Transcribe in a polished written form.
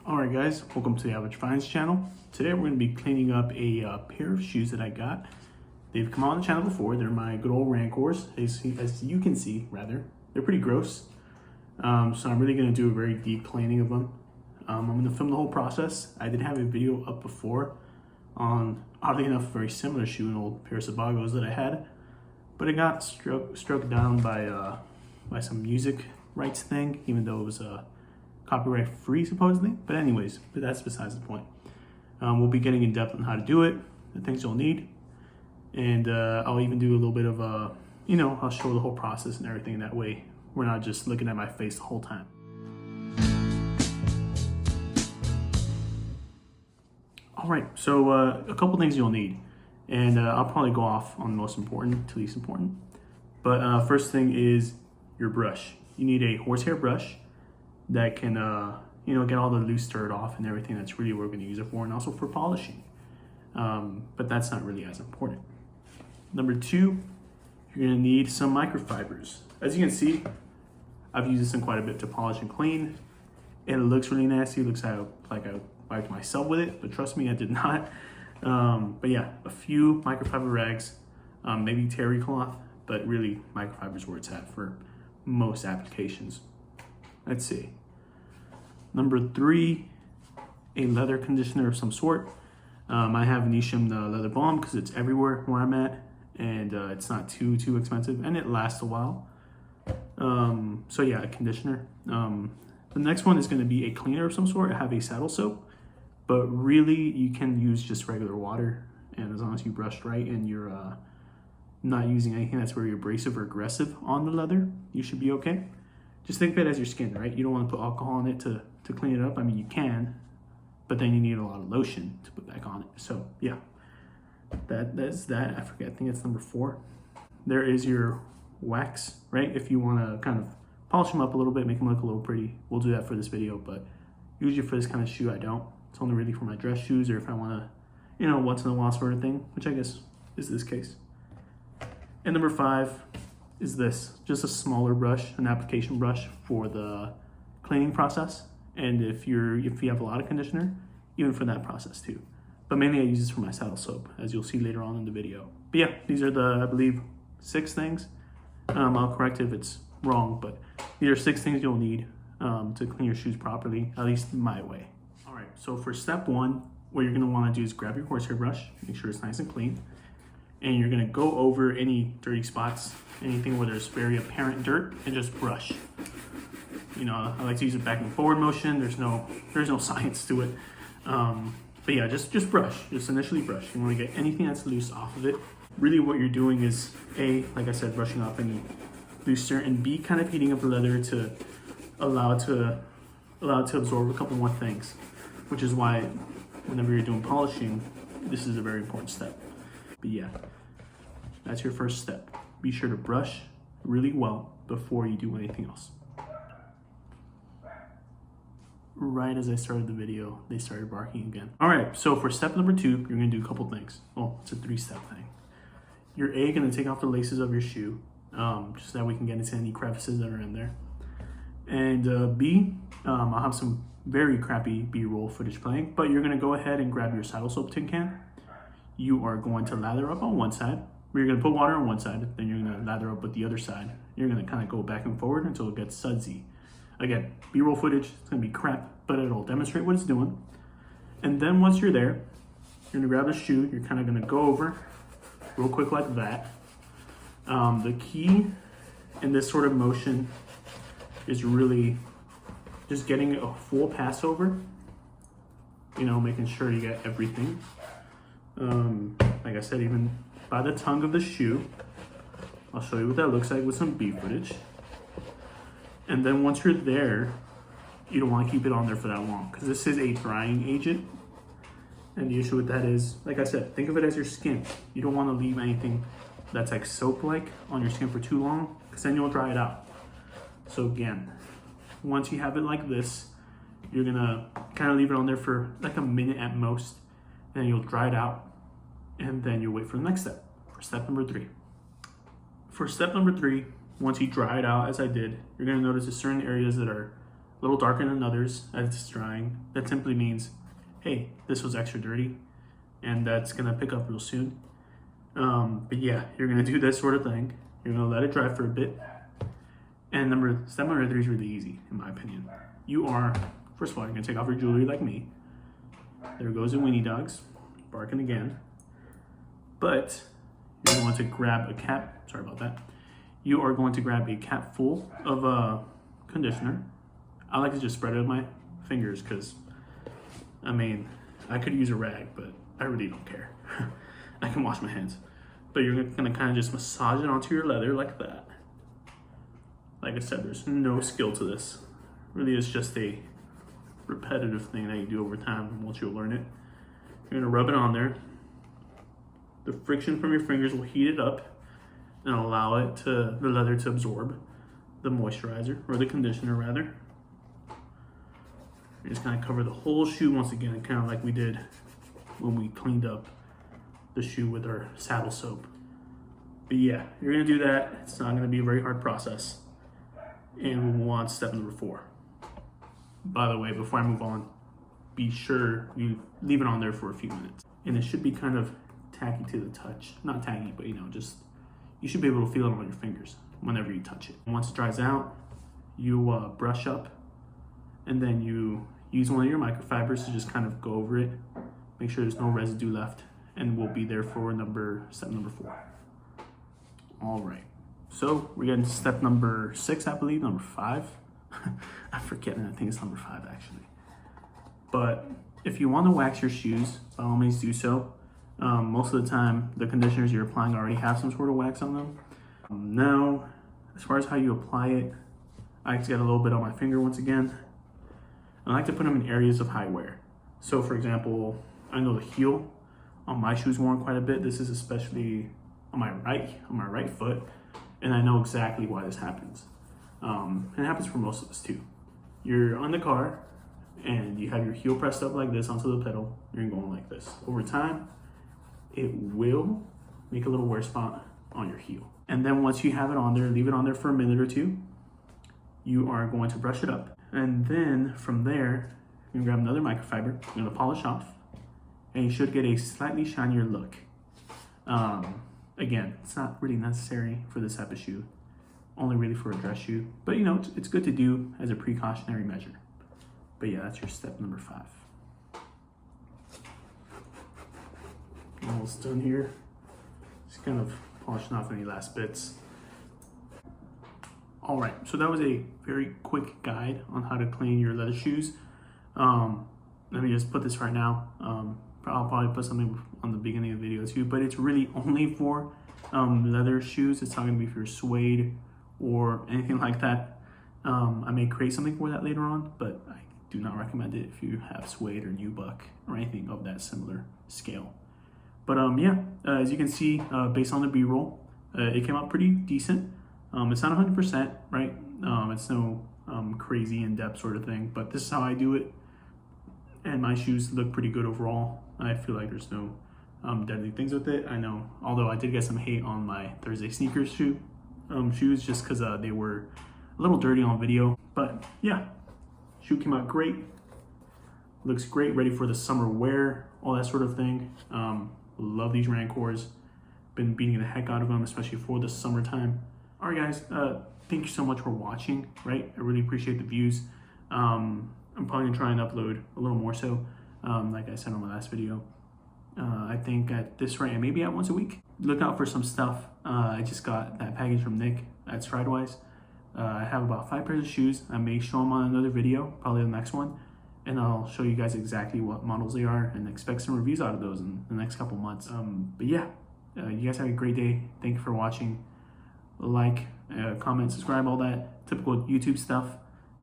Alright guys, welcome to the Average Finds channel. Today we're going to be cleaning up a pair of shoes that I got. They've come on the channel before. They're my good old Rancourts, as you can see, rather. They're pretty gross. So I'm really going to do a very deep cleaning of them. I'm going to film the whole process. I did have a video up before on, oddly enough, a very similar shoe, an old pair of Sabagos that I had. But it got struck down by some music rights thing, even though it was copyright free supposedly, but anyways, that's besides the point. We'll be getting in depth on how to do it, the things you'll need, and I'll even do a little bit of I'll show the whole process and everything. That way we're not just looking at my face the whole time. All right, so a couple things you'll need, and I'll probably go off on the most important to least important. But first thing is your brush. You need a horsehair brush that can get all the loose dirt off and everything. That's really what we're going to use it for, and also for polishing, but that's not really as important. Number two, you're going to need some microfibers. As you can see, I've used this in quite a bit to polish and clean. It looks really nasty. It looks like I wiped myself with it, but trust me, I did not. But yeah, a few microfiber rags, maybe terry cloth, but really microfibers where it's at for most applications. Let's see. Number three, a leather conditioner of some sort. I have Nisham the leather balm because it's everywhere where I'm at, and it's not too expensive, and it lasts a while. So yeah, a conditioner. The next one is going to be a cleaner of some sort. I have a saddle soap, but really you can use just regular water, and as long as you brushed right and you're not using anything that's very abrasive or aggressive on the leather, you should be okay. Just think of it as your skin, right? You don't want to put alcohol in it to clean it up. I mean, you can, but then you need a lot of lotion to put back on it. So yeah, that's that. I forget, I think it's number four. There is your wax, right? If you want to kind of polish them up a little bit, make them look a little pretty. We'll do that for this video, but usually for this kind of shoe, I don't. It's only really for my dress shoes, or if I want to, once in a while sort of thing, which I guess is this case. And number five is this, just a smaller brush, an application brush for the cleaning process. And if you have a lot of conditioner, even for that process too. But mainly I use this for my saddle soap, as you'll see later on in the video. But yeah, these are the, I believe, 6 things. I'll correct if it's wrong, but these are 6 things you'll need to clean your shoes properly, at least my way. All right, so for step 1, what you're gonna wanna do is grab your horsehair brush, make sure it's nice and clean, and you're gonna go over any dirty spots, anything where there's very apparent dirt, and just brush. I like to use a back and forward motion. There's no science to it. But yeah, just brush, just initially brush. You wanna get anything that's loose off of it. Really what you're doing is A, like I said, brushing off any loose dirt, and B, kind of heating up the leather to allow it to absorb a couple more things, which is why whenever you're doing polishing, this is a very important step. But yeah, that's your first step. Be sure to brush really well before you do anything else. Right as I started the video, they started barking again. All right, so for step number 2, you're gonna do a couple things. Well, it's a 3-step thing. You're A, gonna take off the laces of your shoe, just so that we can get into any crevices that are in there. And B, I'll have some very crappy B-roll footage playing, but you're gonna go ahead and grab your saddle soap tin can. You are going to lather up on one side. You're gonna put water on one side, then you're gonna lather up with the other side. You're gonna kind of go back and forward until it gets sudsy. Again, B-roll footage, it's gonna be crap, but it'll demonstrate what it's doing. And then once you're there, you're gonna grab the shoe, you're kind of gonna go over real quick like that. The key in this sort of motion is really just getting a full pass over, making sure you get everything. Like I said, even by the tongue of the shoe. I'll show you what that looks like with some B footage. And then once you're there, you don't want to keep it on there for that long, because this is a drying agent. And the issue with that is, like I said, think of it as your skin. You don't want to leave anything that's like soap-like on your skin for too long, because then you'll dry it out. So again, once you have it like this, you're gonna kind of leave it on there for like a minute at most, and then you'll dry it out, and then you'll wait for the next step, for step number 3. For step number 3, once you dry it out, as I did, you're gonna notice there's certain areas that are a little darker than others as it's drying. That simply means, hey, this was extra dirty, and that's gonna pick up real soon. But yeah, you're gonna do this sort of thing. You're gonna let it dry for a bit. And step number 3 is really easy, in my opinion. You are, first of all, you're gonna take off your jewelry like me. There goes the weenie dogs, barking again. But you're going to grab a cap, sorry about that. You are going to grab a cap full of conditioner. I like to just spread it with my fingers because, I mean, I could use a rag, but I really don't care. I can wash my hands. But you're gonna kind of just massage it onto your leather like that. Like I said, there's no skill to this. Really, it's just a repetitive thing that you do over time once you learn it. You're gonna rub it on there. The friction from your fingers will heat it up and allow the leather to absorb the moisturizer, or the conditioner rather. You're just gonna cover the whole shoe once again, kind of like we did when we cleaned up the shoe with our saddle soap. But yeah, you're gonna do that. It's not gonna be a very hard process. And we'll move on to step number 4. By the way, before I move on, be sure you leave it on there for a few minutes. And it should be kind of tacky to the touch. Not tacky, but just, you should be able to feel it on your fingers whenever you touch it. And once it dries out, you brush up, and then you use one of your microfibers to just kind of go over it. Make sure there's no residue left, and we'll be there for step number 4. All right, so we're getting to step number 6, I believe, number 5. I forget, I think it's number 5 actually. But if you want to wax your shoes, by all means do so. Most of the time, the conditioners you're applying already have some sort of wax on them. Now, as far as how you apply it, I like to get a little bit on my finger once again. I like to put them in areas of high wear. So for example, I know the heel on my shoes worn quite a bit. This is especially on my right foot, and I know exactly why this happens. And it happens for most of us too. You're on the car and you have your heel pressed up like this onto the pedal. You're going like this. Over time, it will make a little wear spot on your heel. And then once you have it on there, leave it on there for a minute or two. You are going to brush it up. And then from there, you're gonna grab another microfiber, you're gonna polish off, and you should get a slightly shinier look. Again, it's not really necessary for this type of shoe, only really for a dress shoe, but it's good to do as a precautionary measure. But yeah, that's your step number 5. Almost done here. Just kind of polishing off any last bits. All right, so that was a very quick guide on how to clean your leather shoes. Let me just put this right now. I'll probably put something on the beginning of the video too, but it's really only for leather shoes. It's not gonna be for suede or anything like that. I may create something for that later on, but I do not recommend it if you have suede or nubuck or anything of that similar scale. But yeah, as you can see, based on the B-roll, it came out pretty decent. It's not 100%, right? It's no crazy in-depth sort of thing, but this is how I do it. And my shoes look pretty good overall. I feel like there's no deadly things with it. I know, although I did get some hate on my Thursday sneakers shoes just because they were a little dirty on video. But yeah, shoe came out great. Looks great, ready for the summer wear, all that sort of thing. Love these Rancourts. Been beating the heck out of them, especially for the summertime. All right, guys, thank you so much for watching, right? I really appreciate the views. I'm probably gonna try and upload a little more so, like I said on my last video. I think at this rate, maybe at once a week. Look out for some stuff. I just got that package from Nick at Stridewise. I have about 5 pairs of shoes. I may show them on another video, probably the next one. And I'll show you guys exactly what models they are and expect some reviews out of those in the next couple months. But yeah, you guys have a great day. Thank you for watching. Like, comment, subscribe, all that typical YouTube stuff.